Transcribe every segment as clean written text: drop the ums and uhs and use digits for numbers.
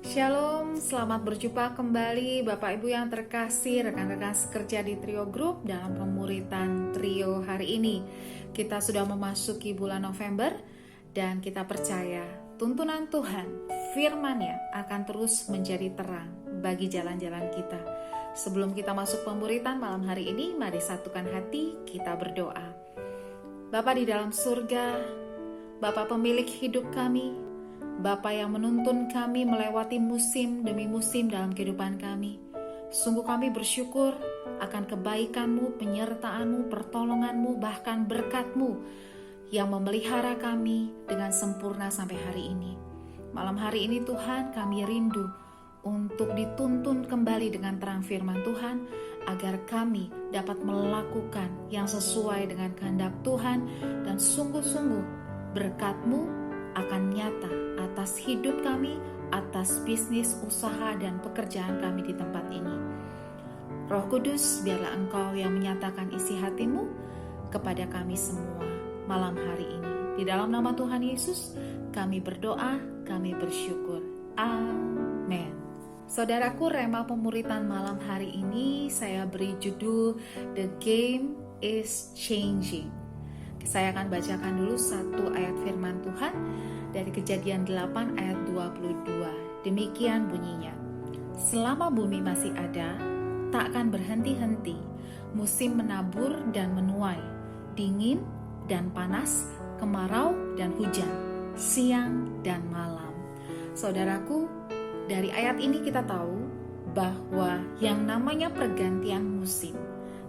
Shalom, selamat berjumpa kembali Bapak Ibu yang terkasih, rekan-rekan sekerja di Trio Group dalam pemuritan Trio hari ini. Kita sudah memasuki bulan November dan kita percaya tuntunan Tuhan, firman-Nya akan terus menjadi terang bagi jalan-jalan kita. Sebelum kita masuk pemuritan malam hari ini, mari satukan hati kita berdoa. Bapa di dalam surga, Bapa pemilik hidup kami, Bapa yang menuntun kami melewati musim demi musim dalam kehidupan kami. Sungguh kami bersyukur akan kebaikan-Mu, penyertaan-Mu, pertolongan-Mu, bahkan berkat-Mu yang memelihara kami dengan sempurna sampai hari ini. Malam hari ini Tuhan, kami rindu untuk dituntun kembali dengan terang firman Tuhan, agar kami dapat melakukan yang sesuai dengan kehendak Tuhan, dan sungguh-sungguh berkat-Mu akan nyata atas hidup kami, atas bisnis, usaha, dan pekerjaan kami di tempat ini. Roh Kudus, biarlah Engkau yang menyatakan isi hati-Mu kepada kami semua malam hari ini. Di dalam nama Tuhan Yesus, kami berdoa, kami bersyukur. Amin. Saudaraku, rema pemuritan malam hari ini saya beri judul The Game is Changing. Saya akan bacakan dulu satu ayat firman Tuhan dari Kejadian 8 ayat 22. Demikian bunyinya. Selama bumi masih ada, tak akan berhenti-henti musim menabur dan menuai, dingin dan panas, kemarau dan hujan, siang dan malam. Saudaraku, dari ayat ini kita tahu bahwa yang namanya pergantian musim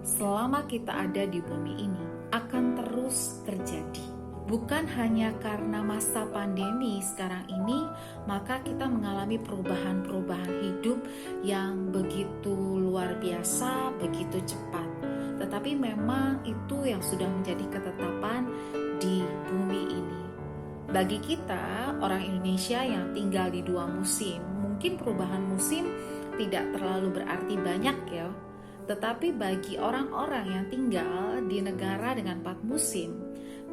selama kita ada di bumi ini akan terus terjadi. Bukan hanya karena masa pandemi sekarang ini, maka kita mengalami perubahan-perubahan hidup yang begitu luar biasa, begitu cepat. Tetapi memang itu yang sudah menjadi ketetapan di bumi ini. Bagi kita, orang Indonesia yang tinggal di 2 musim, mungkin perubahan musim tidak terlalu berarti banyak ya. Tetapi bagi orang-orang yang tinggal di negara dengan 4 musim,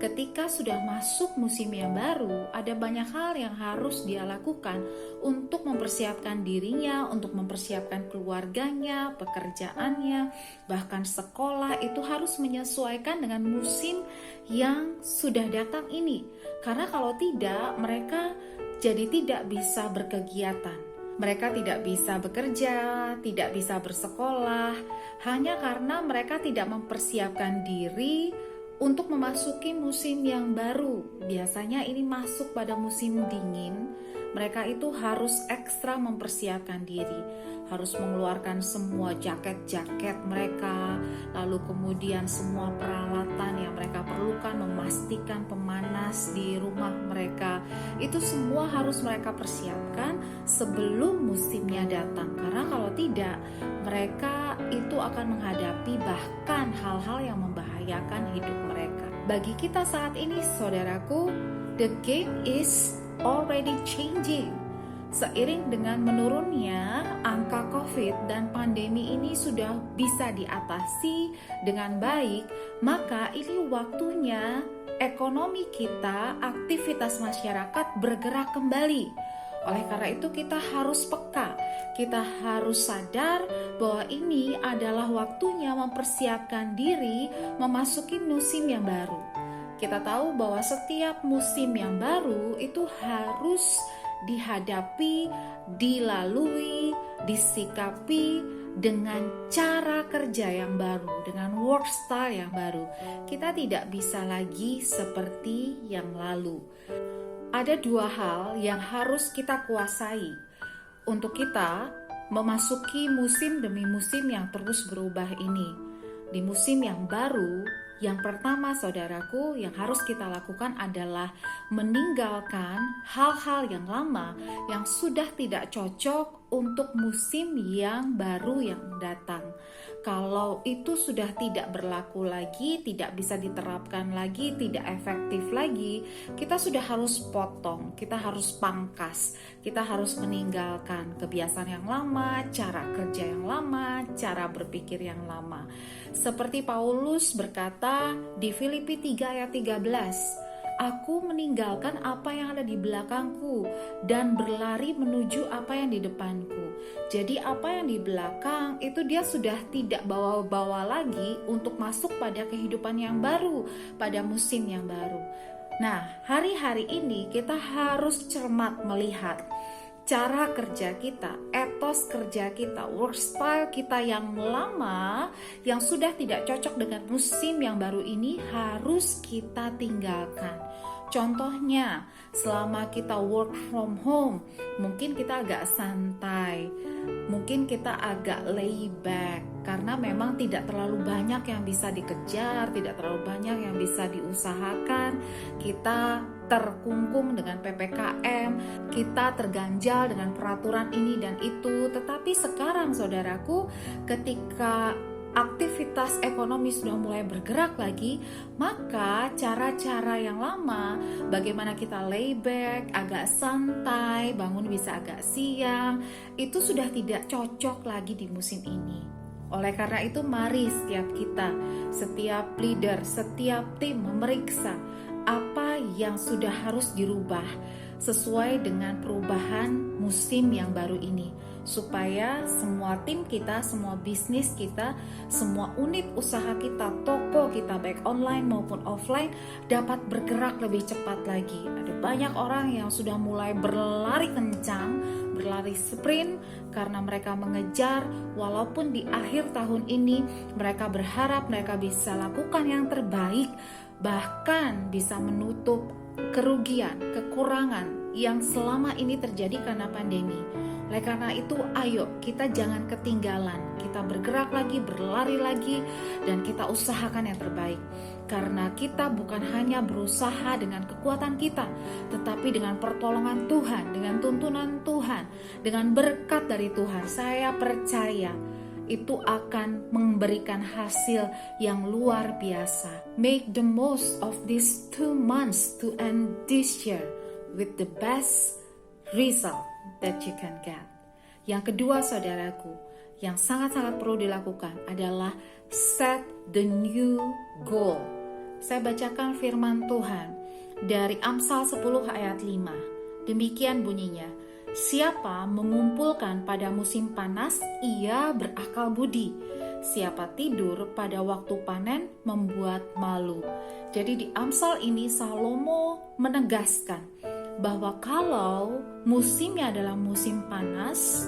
ketika sudah masuk musim yang baru, ada banyak hal yang harus dia lakukan untuk mempersiapkan dirinya, untuk mempersiapkan keluarganya, pekerjaannya, bahkan sekolah itu harus menyesuaikan dengan musim yang sudah datang ini. Karena kalau tidak, mereka jadi tidak bisa berkegiatan. Mereka tidak bisa bekerja, tidak bisa bersekolah, hanya karena mereka tidak mempersiapkan diri untuk memasuki musim yang baru. Biasanya ini masuk pada musim dingin, mereka itu harus ekstra mempersiapkan diri, harus mengeluarkan semua jaket-jaket mereka, lalu kemudian semua peralatan yang mereka perlukan, memastikan pemanas di rumah mereka. Itu semua harus mereka persiapkan sebelum musimnya datang. Karena kalau tidak, mereka itu akan menghadapi bahkan hal-hal yang membahayakan hidup mereka. Bagi kita saat ini, saudaraku, the game is already changing. Seiring dengan menurunnya angka COVID dan pandemi ini sudah bisa diatasi dengan baik, maka ini waktunya ekonomi kita, aktivitas masyarakat bergerak kembali. Oleh karena itu kita harus peka, kita harus sadar bahwa ini adalah waktunya mempersiapkan diri memasuki musim yang baru. Kita tahu bahwa setiap musim yang baru itu harus dihadapi, dilalui, disikapi dengan cara kerja yang baru, dengan work style yang baru. Kita tidak bisa lagi seperti yang lalu. Ada 2 hal yang harus kita kuasai untuk kita memasuki musim demi musim yang terus berubah ini. Di musim yang baru, yang pertama saudaraku yang harus kita lakukan adalah meninggalkan hal-hal yang lama yang sudah tidak cocok untuk musim yang baru yang datang. Kalau itu sudah tidak berlaku lagi, tidak bisa diterapkan lagi, tidak efektif lagi, kita sudah harus potong, kita harus pangkas, kita harus meninggalkan kebiasaan yang lama, cara kerja yang lama, cara berpikir yang lama. Seperti Paulus berkata di Filipi 3 ayat 13, Aku meninggalkan apa yang ada di belakangku dan berlari menuju apa yang di depanku. Jadi apa yang di belakang itu dia sudah tidak bawa-bawa lagi untuk masuk pada kehidupan yang baru, pada musim yang baru. Nah, hari-hari ini kita harus cermat melihat cara kerja kita, etos kerja kita, work style kita yang lama, yang sudah tidak cocok dengan musim yang baru ini harus kita tinggalkan. Contohnya, selama kita work from home, mungkin kita agak santai, mungkin kita agak lay back, karena memang tidak terlalu banyak yang bisa dikejar, tidak terlalu banyak yang bisa diusahakan. Kita terkungkung dengan PPKM, kita terganjal dengan peraturan ini dan itu. Tetapi sekarang saudaraku, ketika aktivitas ekonomi sudah mulai bergerak lagi, maka cara-cara yang lama, bagaimana kita lay back, agak santai, bangun bisa agak siang, itu sudah tidak cocok lagi di musim ini. Oleh karena itu, mari setiap kita, setiap leader, setiap tim memeriksa apa yang sudah harus dirubah sesuai dengan perubahan musim yang baru ini, supaya semua tim kita, semua bisnis kita, semua unit usaha kita, toko kita baik online maupun offline dapat bergerak lebih cepat lagi. Ada banyak orang yang sudah mulai berlari kencang, berlari sprint karena mereka mengejar, walaupun di akhir tahun ini mereka berharap mereka bisa lakukan yang terbaik, bahkan bisa menutup kerugian, kekurangan yang selama ini terjadi karena pandemi. Oleh karena itu, ayo kita jangan ketinggalan, kita bergerak lagi, berlari lagi, dan kita usahakan yang terbaik. Karena kita bukan hanya berusaha dengan kekuatan kita, tetapi dengan pertolongan Tuhan, dengan tuntunan Tuhan, dengan berkat dari Tuhan. Saya percaya itu akan memberikan hasil yang luar biasa. Make the most of these 2 months to end this year with the best result that you can get. Yang kedua saudaraku, yang sangat-sangat perlu dilakukan adalah set the new goal. Saya bacakan firman Tuhan dari Amsal 10 ayat 5. Demikian bunyinya, siapa mengumpulkan pada musim panas, ia berakal budi. Siapa tidur pada waktu panen membuat malu. Jadi di Amsal ini Salomo menegaskan bahwa kalau musimnya adalah musim panas,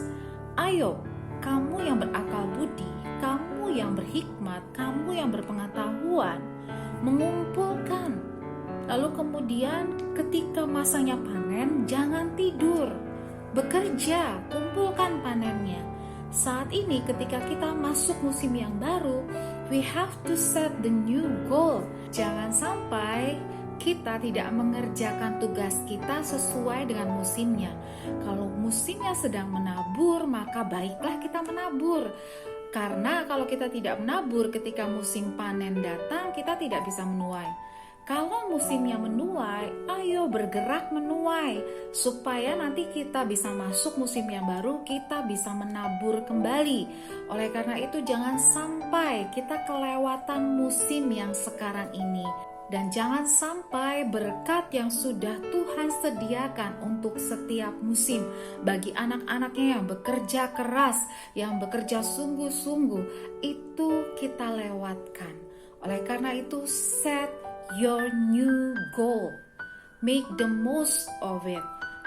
ayo kamu yang berakal budi, kamu yang berhikmat, kamu yang berpengetahuan, mengumpulkan. Lalu kemudian ketika masanya panen, jangan tidur, bekerja, kumpulkan panennya. Saat ini ketika kita masuk musim yang baru, we have to set the new goal. Jangan sampai kita tidak mengerjakan tugas kita sesuai dengan musimnya. Kalau musimnya sedang menabur, maka baiklah kita menabur. Karena kalau kita tidak menabur ketika musim panen datang, kita tidak bisa menuai. Kalau musimnya menuai, ayo bergerak menuai, supaya nanti kita bisa masuk musim yang baru, kita bisa menabur kembali. Oleh karena itu, jangan sampai kita kelewatan musim yang sekarang ini. Dan jangan sampai berkat yang sudah Tuhan sediakan untuk setiap musim bagi anak-anaknya yang bekerja keras, yang bekerja sungguh-sungguh, itu kita lewatkan. Oleh karena itu, set your new goal, make the most of it.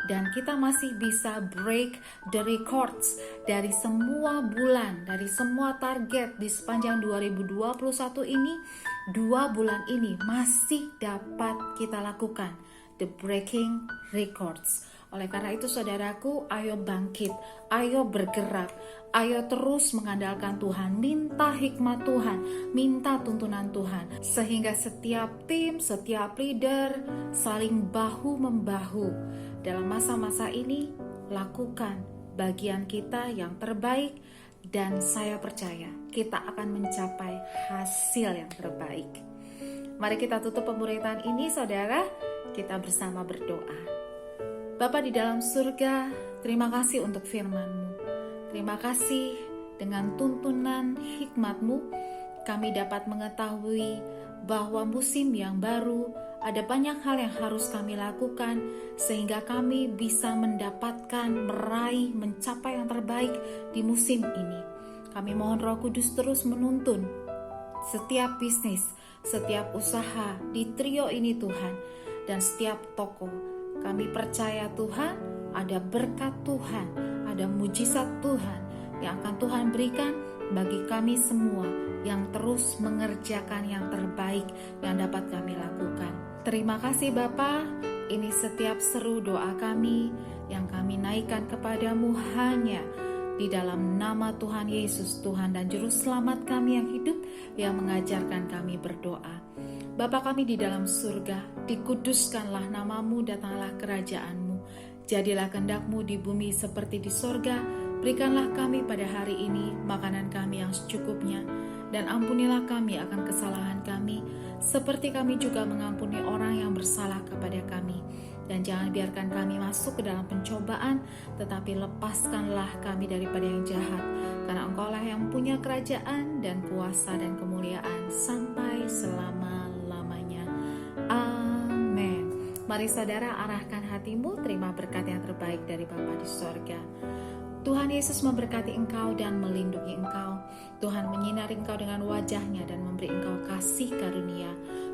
Dan kita masih bisa break the records dari semua bulan, dari semua target di sepanjang 2021 ini. 2 bulan ini masih dapat kita lakukan the breaking records. Oleh karena itu saudaraku, ayo bangkit, ayo bergerak, ayo terus mengandalkan Tuhan, minta hikmat Tuhan, minta tuntunan Tuhan, sehingga setiap tim, setiap leader saling bahu-membahu dalam masa-masa ini. Lakukan bagian kita yang terbaik, dan saya percaya kita akan mencapai hasil yang terbaik. Mari kita tutup pemuritan ini saudara, kita bersama berdoa. Bapa di dalam surga, terima kasih untuk firman-Mu. Terima kasih dengan tuntunan hikmat-Mu, kami dapat mengetahui bahwa musim yang baru ada banyak hal yang harus kami lakukan sehingga kami bisa mendapatkan, meraih, mencapai yang terbaik di musim ini. Kami mohon Roh Kudus terus menuntun setiap bisnis, setiap usaha di trio ini Tuhan, dan setiap toko. Kami percaya Tuhan, ada berkat Tuhan, ada mujizat Tuhan yang akan Tuhan berikan bagi kami semua yang terus mengerjakan yang terbaik yang dapat kami lakukan. Terima kasih Bapa, ini setiap seru doa kami yang kami naikkan kepadamu hanya di dalam nama Tuhan Yesus, Tuhan dan Juru Selamat kami yang hidup, yang mengajarkan kami berdoa. Bapa kami di dalam surga, dikuduskanlah namamu, datanglah kerajaanmu. Jadilah kehendak-Mu di bumi seperti di sorga. Berikanlah kami pada hari ini makanan kami yang secukupnya, dan ampunilah kami akan kesalahan kami, seperti kami juga mengampuni orang yang bersalah kepada kami. Dan jangan biarkan kami masuk ke dalam pencobaan, tetapi lepaskanlah kami daripada yang jahat. Karena Engkau-lah yang punya kerajaan dan kuasa dan kemuliaan sampai selama-lamanya. Amin. Mari saudara arahkan hatimu, terima berkat yang terbaik dari Bapa di sorga. Tuhan Yesus memberkati engkau dan melindungi engkau. Tuhan menyinari engkau dengan wajah-Nya dan memberi engkau kasih karunia.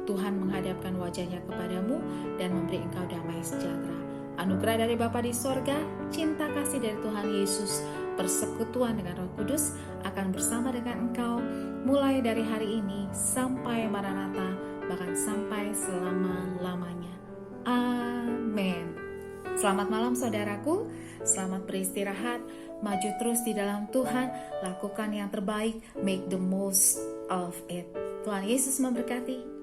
Tuhan menghadapkan wajah-Nya kepadamu dan memberi engkau damai sejahtera. Anugerah dari Bapa di sorga, cinta kasih dari Tuhan Yesus, persekutuan dengan Roh Kudus akan bersama dengan engkau mulai dari hari ini sampai Maranatha, bahkan sampai selama-lamanya. Amin. Selamat malam saudaraku, selamat beristirahat, maju terus di dalam Tuhan, lakukan yang terbaik, make the most of it. Tuhan Yesus memberkati.